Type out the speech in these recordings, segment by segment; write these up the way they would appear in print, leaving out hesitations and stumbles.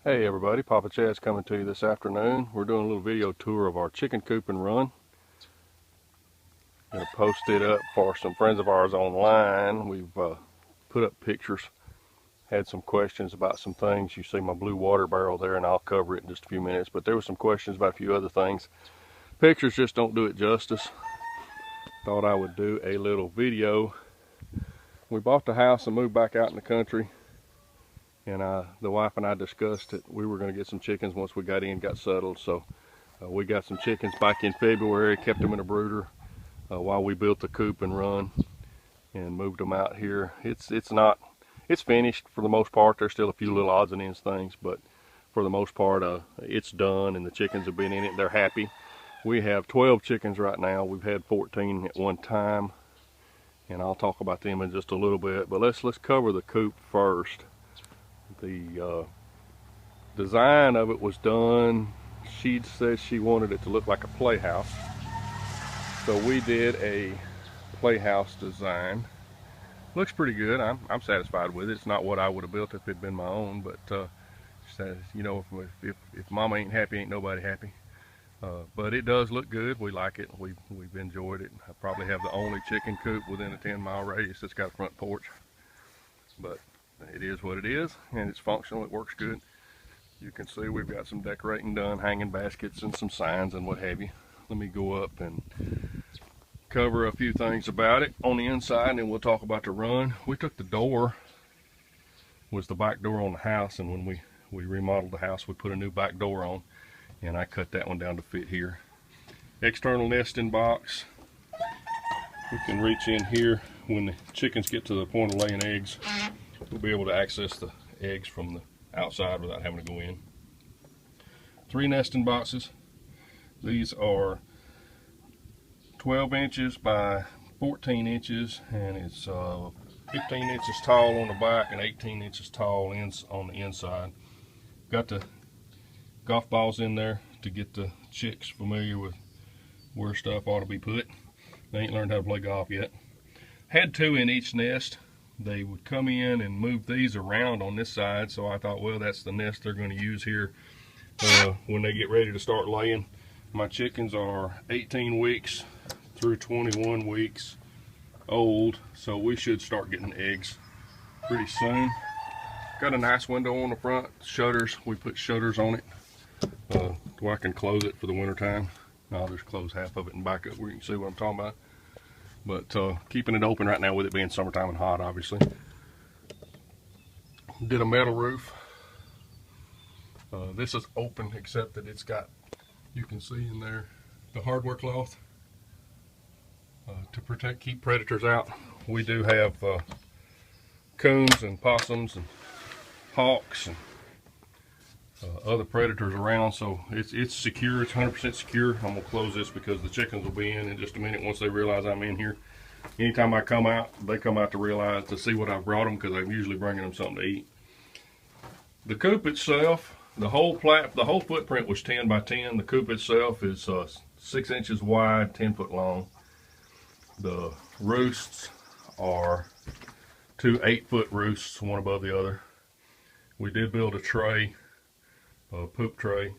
Hey everybody, Papa Chad's coming to you this afternoon. We're doing a little video tour of our chicken coop and run. I'm going to post it up for some friends of ours online. We've put up pictures, had some questions about some things. You see my blue water barrel there, and I'll cover it in just a few minutes. But there were some questions about a few other things. Pictures just don't do it justice. Thought I would do a little video. We bought the house and moved back out in the country. And the wife and I discussed it. We were going to get some chickens once we got in, got settled. So we got some chickens back in February, kept them in a brooder while we built the coop and run and moved them out here. It's finished for the most part. There's still a few little odds and ends things, but for the most part, it's done, and the chickens have been in it. They're happy. We have 12 chickens right now. We've had 14 at one time, and I'll talk about them in just a little bit. But let's cover the coop first. The design of it was done. She said she wanted it to look like a playhouse, so we did a playhouse design. Looks pretty good. I'm satisfied with it. It's not what I would have built if it'd been my own, but she says, you know, if mama ain't happy, ain't nobody happy. But it does look good. We like it. We've enjoyed it. I probably have the only chicken coop within a 10-mile radius that's got a front porch, but it is what it is, and it's functional. It works good. You can see we've got some decorating done, hanging baskets and some signs and what have you. Let me go up and cover a few things about it on the inside, and then we'll talk about the run. We took the door, was the back door on the house, and when we remodeled the house, we put a new back door on, and I cut that one down to fit here. External nesting box. We can reach in here when the chickens get to the point of laying eggs. We'll be able to access the eggs from the outside without having to go in. 3 nesting boxes. These are 12 inches by 14 inches, and it's 15 inches tall on the back and 18 inches tall on the inside. Got the golf balls in there to get the chicks familiar with where stuff ought to be put. They ain't learned how to play golf yet. Had 2 in each nest. They would come in and move these around on this side, so I thought, well, that's the nest they're going to use here when they get ready to start laying. My chickens are 18 weeks through 21 weeks old, so we should start getting eggs pretty soon. Got a nice window on the front, shutters. We put shutters on it so I can close it for the winter time. I'll just close half of it and back up where you can see what I'm talking about. But keeping it open right now with it being summertime and hot, obviously. Did a metal roof. This is open except that it's got, you can see in there, the hardware cloth to keep predators out. We do have coons and possums and hawks and other predators around, so it's secure. It's 100% secure. I'm gonna close this because the chickens will be in just a minute once they realize I'm in here. Anytime I come out, they come out to see what I brought them, because I'm usually bringing them something to eat. The coop itself, the whole footprint was 10 by 10. The coop itself is 6 inches wide, 10 foot long. The roosts are 2 8-foot roosts, one above the other. We did build a tray, a poop tray.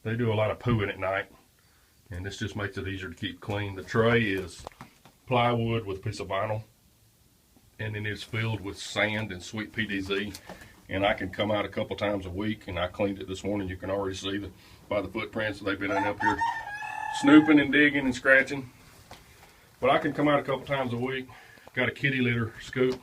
They do a lot of pooing at night, and this just makes it easier to keep clean. The tray is plywood with a piece of vinyl, and then it's filled with sand and sweet PDZ, and I can come out a couple times a week, and I cleaned it this morning. You can already see by the footprints that they've been in up here snooping and digging and scratching. But I can come out a couple times a week. Got a kitty litter scoop,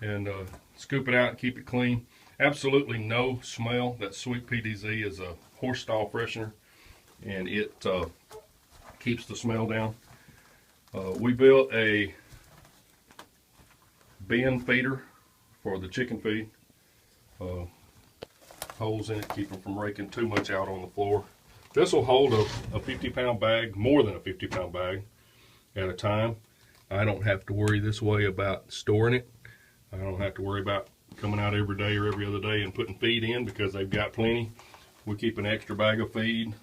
and scoop it out and keep it clean. Absolutely no smell. That sweet PDZ is a horse stall freshener, and it keeps the smell down. We built a bin feeder for the chicken feed. Holes in it, keep them from raking too much out on the floor. This will hold a 50-pound bag, more than a 50-pound bag at a time. I don't have to worry this way about storing it. I don't have to worry about coming out every day or every other day and putting feed in, because they've got plenty. We keep an extra bag of feed,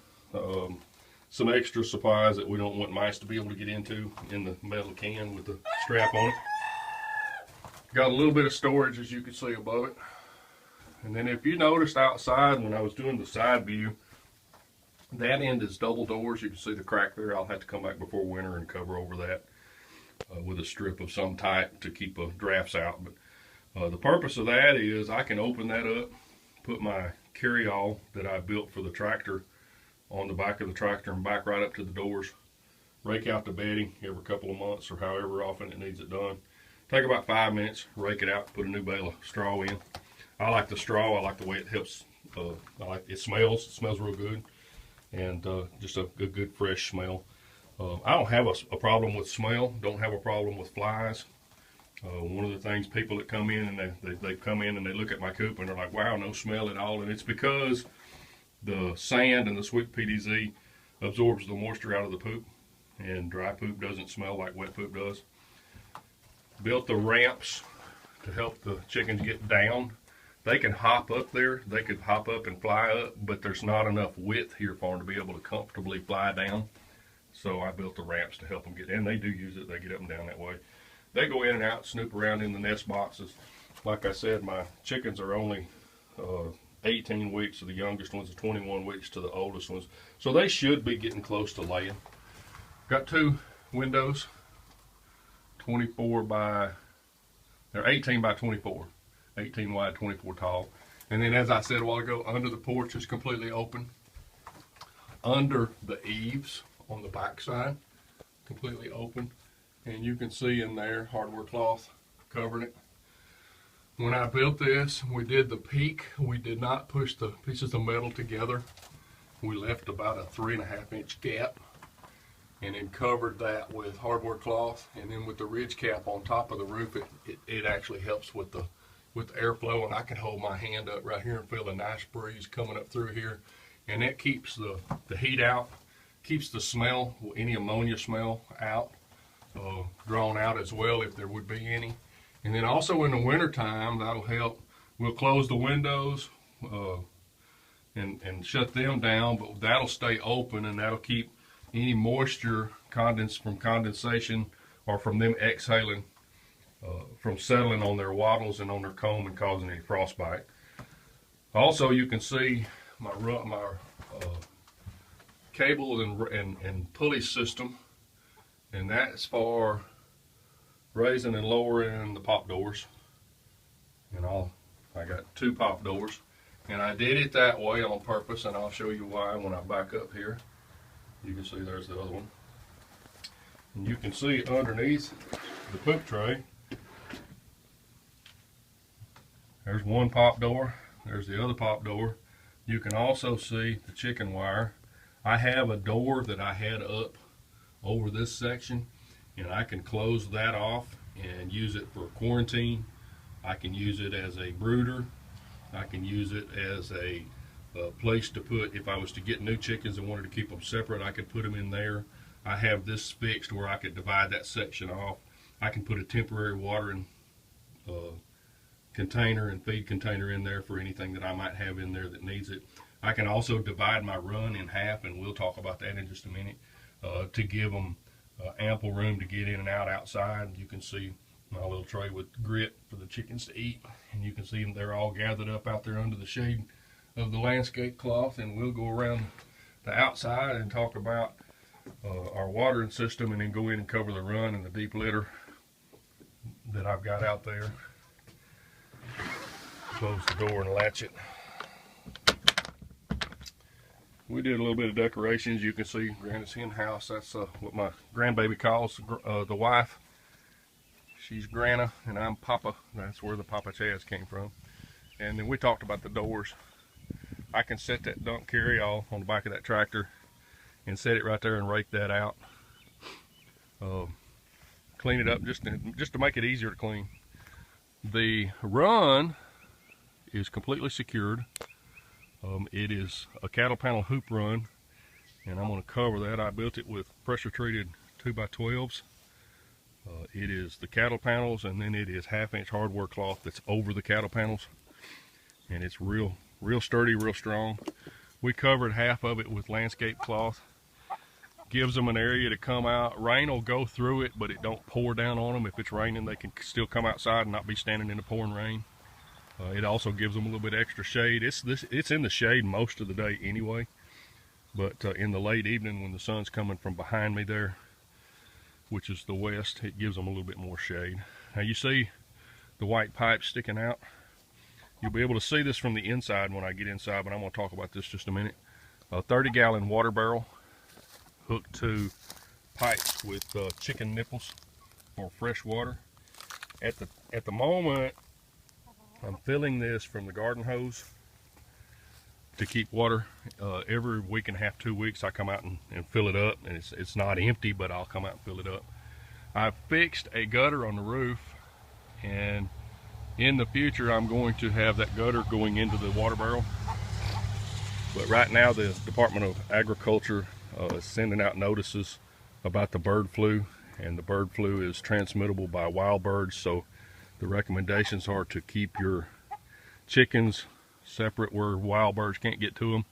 some extra supplies that we don't want mice to be able to get into in the metal can with the strap on it. Got a little bit of storage, as you can see above it. And then if you noticed outside when I was doing the side view, that end is double doors. You can see the crack there. I'll have to come back before winter and cover over that with a strip of some type to keep drafts out. But the purpose of that is I can open that up, put my carry-all that I built for the tractor on the back of the tractor and back right up to the doors. Rake out the bedding every couple of months or however often it needs it done. Take about 5 minutes, rake it out, put a new bale of straw in. I like the straw. I like the way it helps. It smells. It smells real good, and just a good fresh smell. I don't have a problem with smell. Don't have a problem with flies. One of the things, people that come in and they come in and they look at my coop and they're like, wow, no smell at all. And it's because the sand and the sweet PDZ absorbs the moisture out of the poop, and dry poop doesn't smell like wet poop does. Built the ramps to help the chickens get down. They can hop up there. They could hop up and fly up, but there's not enough width here for them to be able to comfortably fly down. So I built the ramps to help them get in. They do use it. They get up and down that way. They go in and out, snoop around in the nest boxes. Like I said, my chickens are only 18 weeks, so the youngest ones are 21 weeks to the oldest ones. So they should be getting close to laying. Got 2 windows, 24 by, they're 18 by 24. 18 wide, 24 tall. And then, as I said a while ago, under the porch is completely open. Under the eaves on the back side, completely open. And you can see in there, hardware cloth covering it. When I built this, we did the peak. We did not push the pieces of metal together. We left about a 3.5 inch gap and then covered that with hardware cloth. And then with the ridge cap on top of the roof, it actually helps with the airflow, and I can hold my hand up right here and feel a nice breeze coming up through here, and that keeps the heat out, keeps the smell, any ammonia smell out, drawn out as well if there would be any. And then also in the winter time, that'll help. We'll close the windows and shut them down, but that'll stay open, and that'll keep any moisture from condensation or from them exhaling from settling on their wattles and on their comb and causing any frostbite. Also, you can see my cable and pulley system, and that's for raising and lowering the pop doors. And I got 2 pop doors, and I did it that way on purpose, and I'll show you why when I back up here. You can see there's the other one, and you can see underneath the poop tray. There's one pop door, there's the other pop door. You can also see the chicken wire. I have a door that I had up over this section, and I can close that off and use it for quarantine. I can use it as a brooder. I can use it as a place to put, if I was to get new chickens and wanted to keep them separate, I could put them in there. I have this fixed where I could divide that section off. I can put a temporary watering container and feed container in there for anything that I might have in there that needs it. I can also divide my run in half, and we'll talk about that in just a minute, to give them ample room to get in and out outside. You can see my little tray with grit for the chickens to eat, and you can see them, they're all gathered up out there under the shade of the landscape cloth. And we'll go around the outside and talk about our watering system, and then go in and cover the run and the deep litter that I've got out there. Close the door and latch it. We did a little bit of decorations. You can see Granny's hen house. That's what my grandbaby calls the wife. She's Grana and I'm Papa. That's where the Papa Chaz came from. And then we talked about the doors. I can set that dump carry-all on the back of that tractor and set it right there and rake that out. Clean it up just to make it easier to clean. The run is completely secured. It is a cattle panel hoop run, and I'm going to cover that. I built it with pressure treated 2x12s. It is the cattle panels, and then it is 1/2 inch hardware cloth that's over the cattle panels, and it's real sturdy, real strong. We covered half of it with landscape cloth. Gives them an area to come out. Rain will go through it, but it don't pour down on them. If it's raining, they can still come outside and not be standing in the pouring rain. It also gives them a little bit extra shade. It's in the shade most of the day anyway, but in the late evening when the sun's coming from behind me there, which is the west, it gives them a little bit more shade. Now you see the white pipe sticking out. You'll be able to see this from the inside when I get inside, but I'm going to talk about this just a minute. A 30-gallon water barrel hooked to pipes with chicken nipples for fresh water. At the moment, I'm filling this from the garden hose to keep water. Every week and a half, 2 weeks, I come out and fill it up, and it's not empty, but I'll come out and fill it up. I've fixed a gutter on the roof, and in the future I'm going to have that gutter going into the water barrel. But right now the Department of Agriculture is sending out notices about the bird flu, and the bird flu is transmittable by wild birds, so the recommendations are to keep your chickens separate where wild birds can't get to them.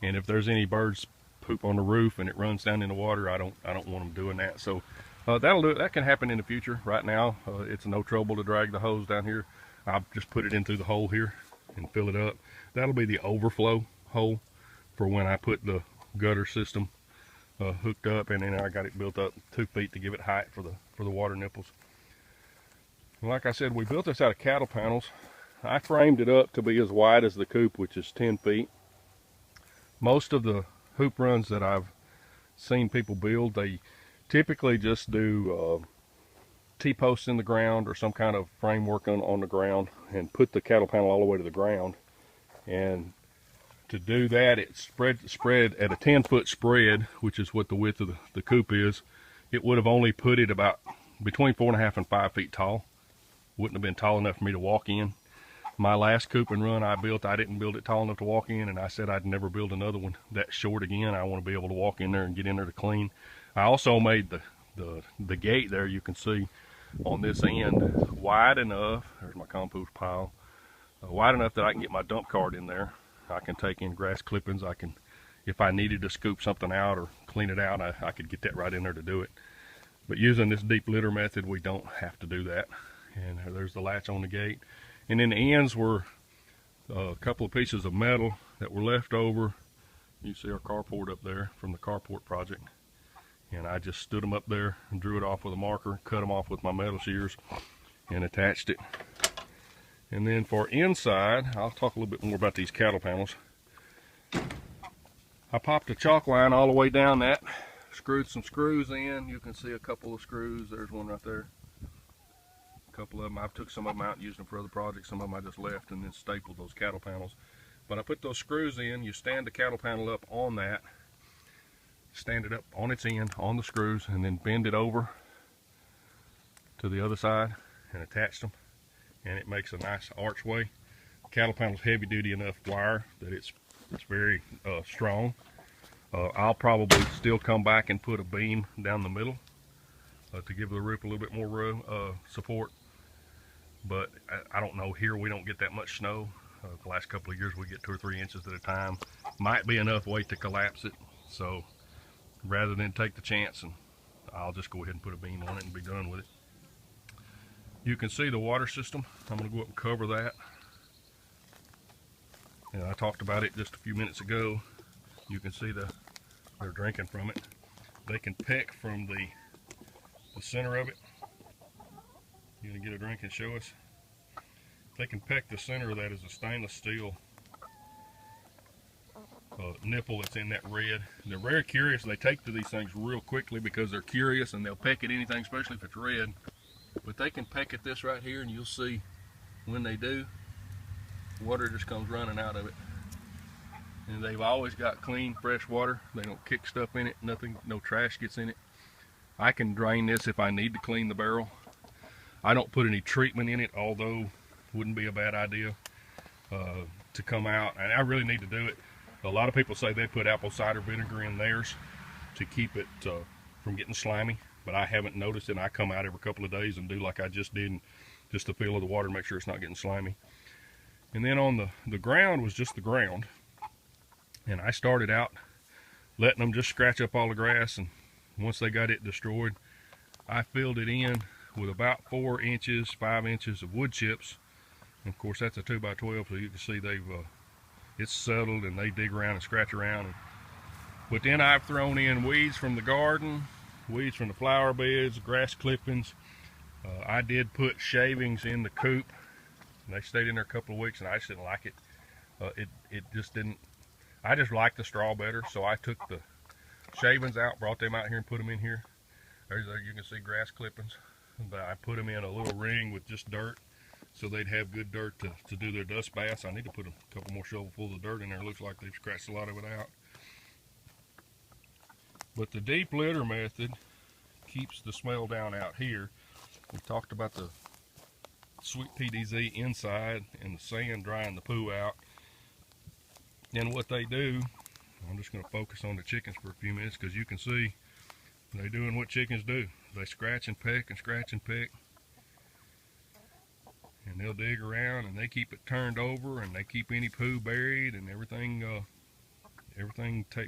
And if there's any birds poop on the roof and it runs down in the water, I don't want them doing that. So that'll do it. That can happen in the future. Right now it's no trouble to drag the hose down here. I'll just put it in through the hole here and fill it up. That'll be the overflow hole for when I put the gutter system hooked up, and then I got it built up 2 feet to give it height for the water nipples. Like I said, we built this out of cattle panels. I framed it up to be as wide as the coop, which is 10 feet. Most of the hoop runs that I've seen people build, they typically just do T-posts in the ground or some kind of framework on the ground and put the cattle panel all the way to the ground. And to do that, it's spread at a 10-foot spread, which is what the width of the coop is. It would have only put it about between 4.5 and 5 feet tall. Wouldn't have been tall enough for me to walk in. My last coop and run I built, I didn't build it tall enough to walk in, and I said I'd never build another one that short again. I want to be able to walk in there and get in there to clean. I also made the gate there, you can see on this end, wide enough, there's my compost pile, wide enough that I can get my dump cart in there. I can take in grass clippings. I can, if I needed to scoop something out or clean it out, I could get that right in there to do it. But using this deep litter method, we don't have to do that. And there's the latch on the gate. And then the ends were a couple of pieces of metal that were left over. You see our carport up there from the carport project. And I just stood them up there and drew it off with a marker, cut them off with my metal shears, and attached it. And then for inside, I'll talk a little bit more about these cattle panels. I popped a chalk line all the way down that, screwed some screws in. You can see a couple of screws. There's one right there. A couple of them. I took some of them out and used them for other projects. Some of them I just left and then stapled those cattle panels. But I put those screws in. You stand the cattle panel up on that, stand it up on its end on the screws, and then bend it over to the other side and attach them. And it makes a nice archway. Cattle panel's heavy duty enough wire that it's very strong. I'll probably still come back and put a beam down the middle to give the roof a little bit more room, support. But I don't know, here we don't get that much snow. The last couple of years we get 2 or 3 inches at a time. Might be enough weight to collapse it. So rather than take the chance, and I'll just go ahead and put a beam on it and be done with it. You can see the water system. I'm going to go up and cover that. And I talked about it just a few minutes ago. You can see they're drinking from it. They can peck from the center of it. You going to get a drink and show us? They can peck the center of that as a stainless steel nipple that's in that red. They're very curious. They take to these things real quickly because they're curious, and they'll peck at anything, especially if it's red. But they can peck at this right here, and you'll see when they do, water just comes running out of it. And they've always got clean, fresh water. They don't kick stuff in it, nothing, no trash gets in it. I can drain this if I need to clean the barrel. I don't put any treatment in it, although wouldn't be a bad idea to come out. And I really need to do it. A lot of people say they put apple cider vinegar in theirs to keep it from getting slimy. But I haven't noticed it. I come out every couple of days and do like I just did, just to feel of the water and make sure it's not getting slimy. And then on the ground was just the ground. And I started out letting them just scratch up all the grass, and once they got it destroyed, I filled it in with about 4 inches, 5 inches of wood chips And of course that's a 2x12, so you can see they've it's settled and they dig around and scratch around. But then I've thrown in weeds from the garden, weeds from the flower beds, grass clippings. I did put shavings in the coop, and they stayed in there a couple of weeks, and I just didn't like it. It just didn't. I just liked the straw better, so I took the shavings out, brought them out here, and put them in here. There you can see grass clippings, but I put them in a little ring with just dirt, so they'd have good dirt to do their dust baths. I need to put a couple more shovelfuls of dirt in there. It looks like they've scratched a lot of it out. But the deep litter method keeps the smell down out here. We talked about the sweet PDZ inside and the sand drying the poo out. And what they do, I'm just going to focus on the chickens for a few minutes, because you can see they're doing what chickens do. They scratch and peck and scratch and peck. And they'll dig around and they keep it turned over, and they keep any poo buried, and everything,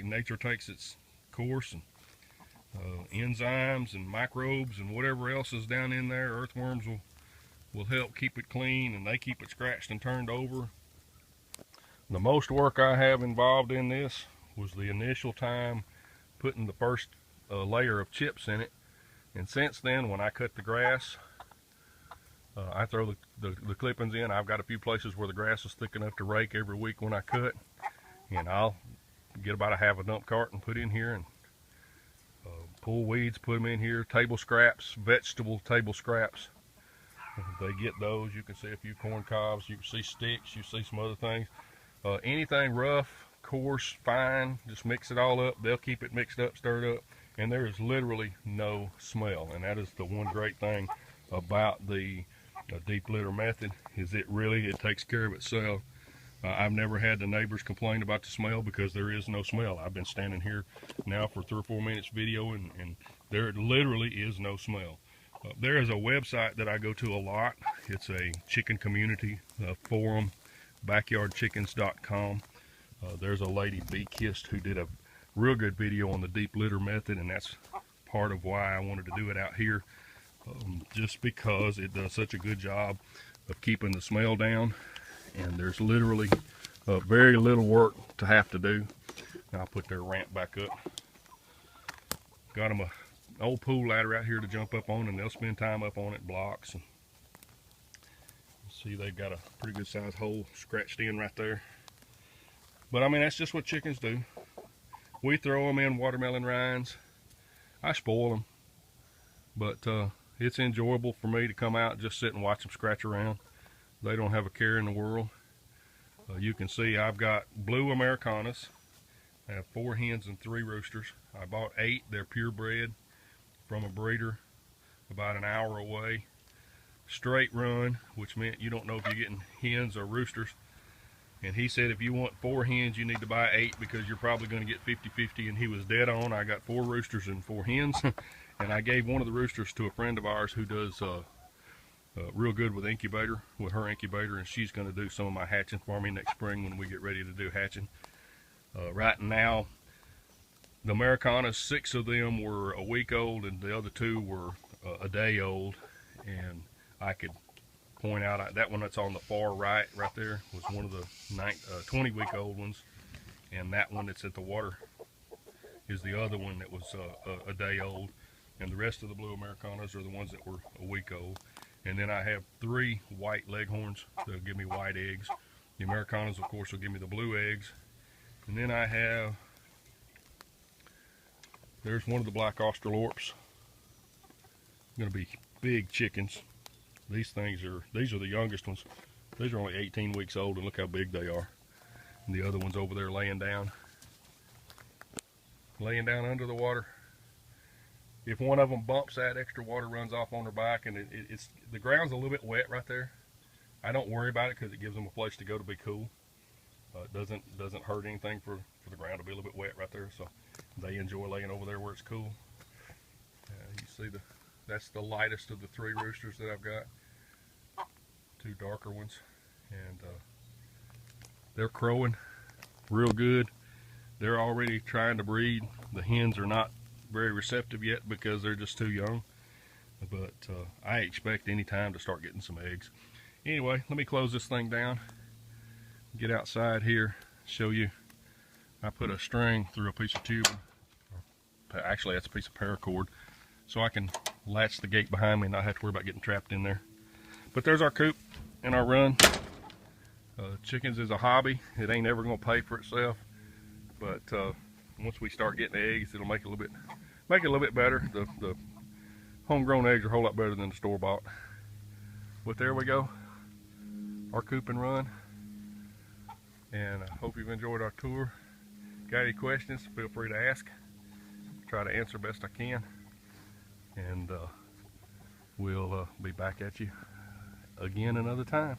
nature takes its course, and enzymes and microbes and whatever else is down in there, earthworms will help keep it clean, and they keep it scratched and turned over. The most work I have involved in this was the initial time putting the first layer of chips in it, and since then, when I cut the grass, I throw the clippings in. I've got a few places where the grass is thick enough to rake every week when I cut, and I'll get about a half a dump cart and put in here, and pull weeds, put them in here. Table scraps, vegetable table scraps, they get those. You can see a few corn cobs, you can see sticks, you see some other things. Anything rough, coarse, fine, just mix it all up. They'll keep it mixed up, stirred up, and there is literally no smell. And that is the one great thing about the deep litter method, is it takes care of itself. I've never had the neighbors complain about the smell, because there is no smell. I've been standing here now for 3 or 4 minutes video, and there literally is no smell. There is a website that I go to a lot. It's a chicken community forum, backyardchickens.com. There's a lady, Bee Kissed, who did a real good video on the deep litter method, and that's part of why I wanted to do it out here, just because it does such a good job of keeping the smell down, and there's literally very little work to have to do. Now I'll put their ramp back up. Got them an old pool ladder out here to jump up on, and they'll spend time up on it, blocks. And see, they've got a pretty good sized hole scratched in right there. But I mean, that's just what chickens do. We throw them in watermelon rinds. I spoil them, but it's enjoyable for me to come out and just sit and watch them scratch around. They don't have a care in the world. You can see I've got blue Americanas. I have 4 hens and 3 roosters. I bought 8. They're purebred from a breeder about an hour away. Straight run, which meant you don't know if you're getting hens or roosters. And he said if you want 4 hens, you need to buy 8, because you're probably going to get 50-50, and he was dead on. I got 4 roosters and 4 hens. And I gave one of the roosters to a friend of ours who does real good with her incubator, and she's going to do some of my hatching for me next spring when we get ready to do hatching. Right now, the Americanas, 6 of them were a week old, and the other 2 were a day old. And I could point out that one that's on the far right there was one of the 20-week-old ones, and that one that's at the water is the other one that was a day old. And the rest of the blue Americanas are the ones that were a week old. And then I have 3 white leghorns that'll give me white eggs. The Americanas, of course, will give me the blue eggs. And then I have, there's one of the black Australorps. Going to be big chickens. These are the youngest ones. These are only 18 weeks old, and look how big they are. And the other one's over there laying down under the water. If one of them bumps, that extra water runs off on their back, and it's the ground's a little bit wet right there. I don't worry about it, because it gives them a place to go to be cool. It doesn't hurt anything for the ground to be a little bit wet right there, so they enjoy laying over there where it's cool. You see that's the lightest of the 3 roosters that I've got. 2 darker ones, and they're crowing real good. They're already trying to breed. The hens are not very receptive yet because they're just too young, but I expect any time to start getting some eggs. Anyway, let me close this thing down, get outside here, show you. I put a string through a piece of tubing. Actually, that's a piece of paracord, so I can latch the gate behind me and not have to worry about getting trapped in there. But there's our coop and our run. Chickens is a hobby. It ain't ever gonna pay for itself, but once we start getting eggs, it'll make it a little bit better. The homegrown eggs are a whole lot better than the store-bought. But there we go, our coop and run. And I hope you've enjoyed our tour. Got any questions, feel free to ask. Try to answer best I can. And we'll be back at you again another time.